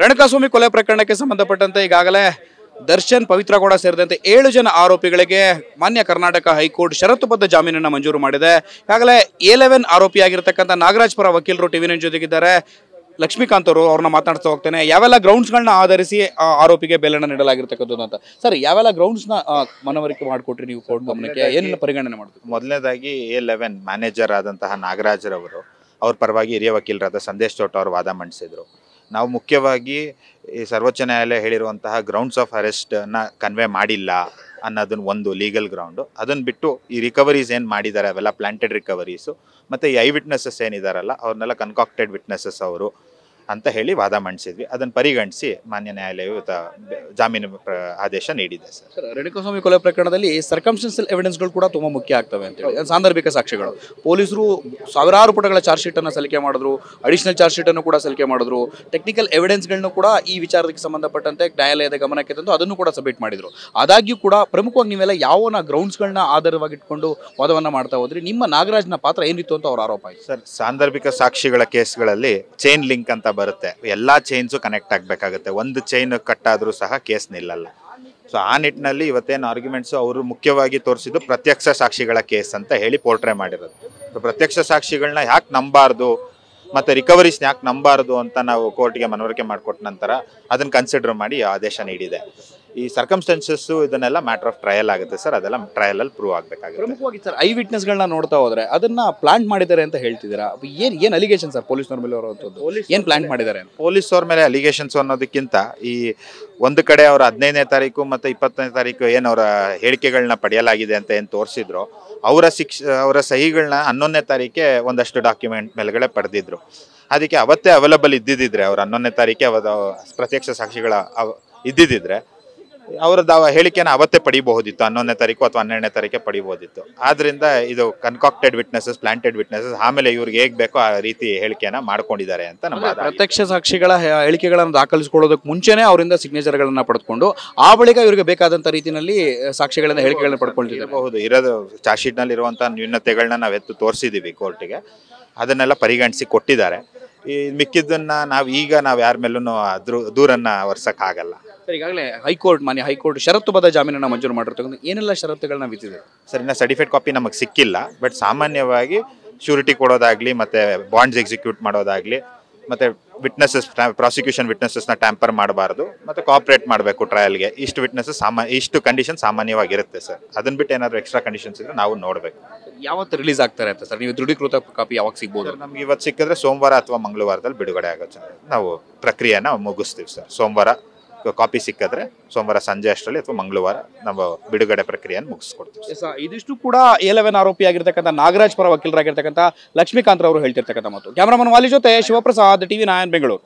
ರೇಣುಕಾಸ್ವಾಮಿ ಕೊಲೆ ಪ್ರಕರಣಕ್ಕೆ ಸಂಬಂಧಪಟ್ಟಂತೆ ಈಗಾಗಲೇ ದರ್ಶನ್ ಪವಿತ್ರ ಗೌಡ ಸೇರಿದಂತೆ 7 ಜನ ಆರೋಪಿಗಳಿಗೆ ಮಾನ್ಯ ಕರ್ನಾಟಕ ಹೈಕೋರ್ಟ್ ಷರತ್ತುಬದ್ಧ ಜಾಮೀನನ್ನು ಮಂಜೂರು ಮಾಡಿದೆ. ಈಗಾಗಲೇ 11 ಆರೋಪಿಯಾಗಿರ್ತಕ್ಕಂಥ ನಾಗರಾಜ್ ಪರ ವಕೀಲರು ಟಿವಿ9 ಜೊತೆಗಿದ್ದಾರೆ. ಲಕ್ಷ್ಮೀಕಾಂತ್ ಅವರು ಅವ್ರನ್ನ ಮಾತನಾಡ್ತಾ ಹೋಗ್ತೇನೆ. ಯಾವೆಲ್ಲ ಗ್ರೌಂಡ್ಸ್ಗಳನ್ನ ಆಧರಿಸಿ ಆರೋಪಿಗೆ ಬೇಲನ್ನು ನೀಡಲಾಗಿರ್ತಕ್ಕಂಥದ್ದು ಅಂತ ಸರ್, ಯಾವೆಲ್ಲ ಗ್ರೌಂಡ್ಸ್ನ ಮನವರಿಕೆ ಮಾಡಿಕೊಟ್ರಿ ನೀವು ಕೋರ್ಟ್ ಗಮನಕ್ಕೆ, ಏನೆಲ್ಲ ಪರಿಗಣನೆ ಮಾಡಿದ್ರು? ಮೊದಲನೇದಾಗಿ A11 ಮ್ಯಾನೇಜರ್ ಆದಂತಹ ನಾಗರಾಜ್ರವರು ಅವ್ರ ಪರವಾಗಿ ಹಿರಿಯ ವಕೀಲರಾದ ಸಂದೇಶ್ ಚೋಟ ಅವರು ವಾದ ಮಂಡಿಸಿದ್ರು. ನಾವು ಮುಖ್ಯವಾಗಿ ಈ ಸರ್ವೋಚ್ಚ ನ್ಯಾಯಾಲಯ ಹೇಳಿರುವಂತಹ ಗ್ರೌಂಡ್ಸ್ ಆಫ್ ಅರೆಸ್ಟನ್ನು ಕನ್ವೆ ಮಾಡಿಲ್ಲ ಅನ್ನೋದನ್ನ ಒಂದು ಲೀಗಲ್ ಗ್ರೌಂಡು. ಅದನ್ನು ಬಿಟ್ಟು ಈ ರಿಕವರೀಸ್ ಏನು ಮಾಡಿದ್ದಾರೆ ಅವೆಲ್ಲ ಪ್ಲಾಂಟೆಡ್ ರಿಕವರೀಸು, ಮತ್ತು ಈ ಐ ವಿಟ್ನೆಸಸ್ ಏನಿದಾರಲ್ಲ ಅವ್ರನ್ನೆಲ್ಲ ಕನ್ಕಾಕ್ಟೆಡ್ ವಿಟ್ನೆಸಸ್ ಅವರು ಅಂತ ಹೇಳಿ ವಾದ ಮಂಡಿಸಿದ್ವಿ. ಅದನ್ನು ಪರಿಗಣಿಸಿ ಮಾನ್ಯ ನ್ಯಾಯಾಲಯವು ಜಾಮೀನು ಆದೇಶ ನೀಡಿದೆ. ಸರ್, ರೇಣುಕಾಸ್ವಾಮಿ ಕೊಲೆ ಪ್ರಕರಣದಲ್ಲಿ ಸರ್ಕಮ್ಸ್ಟೆನ್ಷಿಯಲ್ ಎವಿಡೆನ್ಸ್ಗಳು ಕೂಡ ತುಂಬ ಮುಖ್ಯ ಆಗ್ತವೆ ಅಂತೇಳಿ, ಸಾಂದರ್ಭಿಕ ಸಾಕ್ಷ್ಯಗಳು. ಪೊಲೀಸರು ಸಾವಿರಾರು ಪುಟಗಳ ಚಾರ್ಜ್ ಶೀಟನ್ನು ಸಲ್ಲಿಕೆ ಮಾಡಿದ್ರು, ಅಡಿಷನಲ್ ಚಾರ್ಜ್ ಶೀಟನ್ನು ಕೂಡ ಸಲ್ಲಿಕೆ ಮಾಡಿದ್ರು, ಟೆಕ್ನಿಕಲ್ ಎವಿಡೆನ್ಸ್ಗಳನ್ನು ಕೂಡ ಈ ವಿಚಾರಕ್ಕೆ ಸಂಬಂಧಪಟ್ಟಂತೆ ನ್ಯಾಯಾಲಯದ ಗಮನಕ್ಕೆ ತಂದು ಅದನ್ನು ಕೂಡ ಸಬ್ಮಿಟ್ ಮಾಡಿದ್ರು. ಆದಾಗ್ಯೂ ಕೂಡ ಪ್ರಮುಖವಾಗಿ ನೀವೆಲ್ಲ ಯಾವನ ಗ್ರೌಂಡ್ಸ್ಗಳನ್ನ ಆಧಾರವಾಗಿಟ್ಕೊಂಡು ವಾದವನ್ನು ಮಾಡ್ತಾ ಹೋದ್ರಿ, ನಿಮ್ಮ ನಾಗರಾಜ್ನ ಪಾತ್ರ ಏನಿತ್ತು ಅಂತ ಅವ್ರ ಆರೋಪ ಆಯಿತು. ಸರ್, ಸಾಂದರ್ಭಿಕ ಸಾಕ್ಷಿಗಳ ಕೇಸ್ಗಳಲ್ಲಿ ಚೈನ್ ಲಿಂಕ್ ಅಂತ ಬರುತ್ತೆ. ಎಲ್ಲಾ ಚೈನ್ಸು ಕನೆಕ್ಟ್ ಆಗಬೇಕಾಗುತ್ತೆ. ಒಂದು ಚೈನ್ ಕಟ್ ಆದ್ರೂ ಸಹ ಕೇಸ್ ನಿಲ್ಲಲ್ಲ. ಸೊ ಆ ನಿಟ್ಟಿನಲ್ಲಿ ಇವತ್ತೇನು ಆರ್ಗ್ಯುಮೆಂಟ್ಸು ಅವರು ಮುಖ್ಯವಾಗಿ ತೋರಿಸಿದ್ದು ಪ್ರತ್ಯಕ್ಷ ಸಾಕ್ಷಿಗಳ ಕೇಸ್ ಅಂತ ಹೇಳಿ ಪೋರ್ಟ್ರೇ ಮಾಡಿರೋದು. ಪ್ರತ್ಯಕ್ಷ ಸಾಕ್ಷಿಗಳನ್ನ ಯಾಕೆ ನಂಬಾರ್ದು ಮತ್ತು ರಿಕವರೀಸ್ನ ಯಾಕೆ ನಂಬಾರ್ದು ಅಂತ ನಾವು ಕೋರ್ಟ್ಗೆ ಮನವರಿಕೆ ಮಾಡಿಕೊಟ್ಟ ನಂತರ ಅದನ್ನು ಕನ್ಸಿಡರ್ ಮಾಡಿ ಆದೇಶ ನೀಡಿದೆ. ಈ ಸರ್ಕಮ್ಸ್ಟೆನ್ಸಸ್ಸು ಇದನ್ನೆಲ್ಲ ಮ್ಯಾಟರ್ ಆಫ್ ಟ್ರಯಲ್ ಆಗುತ್ತೆ ಸರ್, ಅದೆಲ್ಲ ಟ್ರಯಲಲ್ಲಿ ಪ್ರೂವ್ ಆಗಬೇಕಾಗುತ್ತೆ. ಪ್ರಮುಖವಾಗಿ ಸರ್, ಐ ವಿಟ್ನೆಸ್ಗಳನ್ನ ನೋಡ್ತಾ ಹೋದ್ರೆ ಅದನ್ನ ಪ್ಲಾಂಟ್ ಮಾಡಿದ್ದಾರೆ ಅಂತ ಹೇಳ್ತಿದ್ದೀರಾ. ಏನು ಅಲಿಗೇಷನ್ ಸರ್ ಪೊಲೀಸ್ನವ್ರ ಮೇಲೆ ಅವರದ್ದು ಏನು ಪ್ಲಾಂಟ್ ಮಾಡಿದ್ದಾರೆ? ಪೊಲೀಸವ್ರ ಮೇಲೆ ಅಲಿಗೇಷನ್ಸ್ ಅನ್ನೋದಕ್ಕಿಂತ ಈ ಒಂದು ಕಡೆ ಅವರ 15ನೇ ತಾರೀಕು ಮತ್ತು 20ನೇ ತಾರೀಕು ಏನು ಅವರ ಹೇಳಿಕೆಗಳನ್ನ ಪಡೆಯಲಾಗಿದೆ ಅಂತ ಏನು ತೋರಿಸಿದ್ರು, ಅವರ ಸಹಿಗಳನ್ನ 11ನೇ ತಾರೀಕೆ ಒಂದಷ್ಟು ಡಾಕ್ಯುಮೆಂಟ್ ಮೇಲ್ಗಡೆ ಪಡೆದಿದ್ರು. ಅದಕ್ಕೆ ಅವತ್ತೇ ಅವೈಲಬಲ್ ಇದ್ದಿದ್ದರೆ ಅವ್ರು 11ನೇ ತಾರೀಕೆ ಪ್ರತ್ಯಕ್ಷ ಸಾಕ್ಷಿಗಳ ಇದ್ದಿದ್ದರೆ ಅವರದ್ದು ಹೇಳಿಕೆನ ಅವತ್ತೇ ಪಡಿಬಹುದಿತ್ತು, 11ನೇ ತಾರೀಕು ಅಥವಾ 12ನೇ ತಾರೀಕೆ ಪಡಿಬಹುದಿತ್ತು. ಆದ್ರಿಂದ ಇದು ಕನ್ಕಾಕ್ಟೆಡ್ ವಿಟ್ನೆಸಸ್, ಪ್ಲಾಂಟೆಡ್ ವಿಟ್ನೆಸಸ್, ಆಮೇಲೆ ಇವ್ರಿಗೆ ಹೇಗೆ ಬೇಕೋ ಆ ರೀತಿ ಹೇಳಿಕೆನ ಮಾಡ್ಕೊಂಡಿದ್ದಾರೆ ಅಂತ ನಮ್ಮ ಪ್ರತ್ಯಕ್ಷ ಸಾಕ್ಷಿಗಳ ಹೇಳಿಕೆಗಳನ್ನು ದಾಖಲಿಸಿಕೊಳ್ಳೋದಕ್ಕೆ ಮುಂಚೆನೇ ಅವರಿಂದ ಸಿಗ್ನೇಚರ್ಗಳನ್ನ ಪಡೆದುಕೊಂಡು ಆ ಬಳಿಕ ಇವರಿಗೆ ಬೇಕಾದಂಥ ರೀತಿಯಲ್ಲಿ ಸಾಕ್ಷಿಗಳನ್ನ ಹೇಳಿಕೆಗಳನ್ನ ಪಡ್ಕೊಳ್ತಿದ್ದಾರೆ. ಹೌದು, ಇರೋದು ಚಾರ್ಜ್ ಶೀಟ್ನಲ್ಲಿ ಇರುವಂಥ ನ್ಯೂನತೆಗಳನ್ನ ನಾವು ಎತ್ತು ತೋರಿಸಿದ್ದೀವಿ ಕೋರ್ಟಿಗೆ, ಅದನ್ನೆಲ್ಲ ಪರಿಗಣಿಸಿ ಕೊಟ್ಟಿದ್ದಾರೆ. ಈ ಮಿಕ್ಕಿದ್ದನ್ನು ನಾವು ಯಾರ ಮೇಲೂ ದೂರನ್ನು ಹೊರ್ಸೋಕ್ಕಾಗಲ್ಲ. ಸರ್, ಈಗಾಗಲೇ ಮಾನ್ಯ ಹೈಕೋರ್ಟ್ ಷರತ್ತುಬದ್ಧ ಜಾಮೀನನ್ನು ಮಂಜೂರು ಮಾಡಿರ್ತಕ್ಕಂಥ ಏನೆಲ್ಲ ಷರತ್ತುಗಳನ್ನ ವಿಧಿಸಿದೆ? ಸರ್, ಇನ್ನು ಸರ್ಟಿಫೈಡ್ ಕಾಪಿ ನಮಗೆ ಸಿಕ್ಕಿಲ್ಲ. ಬಟ್ ಸಾಮಾನ್ಯವಾಗಿ ಶ್ಯೂರಿಟಿ ಕೊಡೋದಾಗಲಿ, ಮತ್ತು ಬಾಂಡ್ಸ್ ಎಕ್ಸಿಕ್ಯೂಟ್ ಮಾಡೋದಾಗಲಿ, ಮತ್ತು ಪ್ರಾಸಿಕ್ಯೂಷನ್ ವಿಟ್ನೆಸಸ್ನ ಟ್ಯಾಂಪರ್ ಮಾಡಬಾರ್ದು, ಮತ್ತು ಕೋಆಪ್ರೇಟ್ ಮಾಡಬೇಕು ಟ್ರಯಲ್ಗೆ. ಇಷ್ಟು ಕಂಡೀಷನ್ ಸಾಮಾನ್ಯವಾಗಿರುತ್ತೆ ಸರ್. ಅದನ್ನ ಬಿಟ್ಟು ಏನಾದರೂ ಎಕ್ಸ್ಟ್ರಾ ಕಂಡೀಷನ್ಸ್ ಇದ್ರೆ ನಾವು ನೋಡಬೇಕು. ಯಾವತ್ತು ರಿಲೀಸ್ ಆಗ್ತಾರೆ ಅಂತ ಸರ್? ನೀವು ದೃಢೀಕೃತ ಕಾಪಿ ಯಾವಾಗ ಸಿಗ್ಬೋದು? ನಮ್ಗೆ ಇವತ್ತು ಸಿಕ್ಕಿದ್ರೆ ಸೋಮವಾರ ಅಥವಾ ಮಂಗಳವಾರದಲ್ಲಿ ಬಿಡುಗಡೆ ಆಗುತ್ತೆ. ನಾವು ಪ್ರಕ್ರಿಯೆನ ಮುಗಿಸ್ತೀವಿ ಸರ್. ಸೋಮವಾರ ಕಾಪಿ ಸಿಕ್ಕಿದ್ರೆ ಸೋಮವಾರ ಸಂಜೆ ಅಷ್ಟರಲ್ಲಿ ಅಥವಾ ಮಂಗಳವಾರ ನಾವು ಬಿಡುಗಡೆ ಪ್ರಕ್ರಿಯೆಯನ್ನು ಮುಗಿಸ್ಕೊಡ್ತೀವಿ. ಇದಿಷ್ಟು ಕೂಡ 11 ಆರೋಪಿಯಾಗಿರ್ತಕ್ಕಂಥ ನಾಗರಾಜ್ ಪರ ವಕೀಲರಾಗಿರ್ತಕ್ಕಂಥ ಲಕ್ಷ್ಮೀಕಾಂತ್ ಅವರು ಹೇಳ್ತಿರ್ತಕ್ಕಂಥ ಮಾತು. ಕ್ಯಾಮರಾಮನ್ ವಾಲಿ ಜೊತೆ ಶಿವಪ್ರಸಾದ್, ಟಿವಿ9 ಬೆಂಗಳೂರು.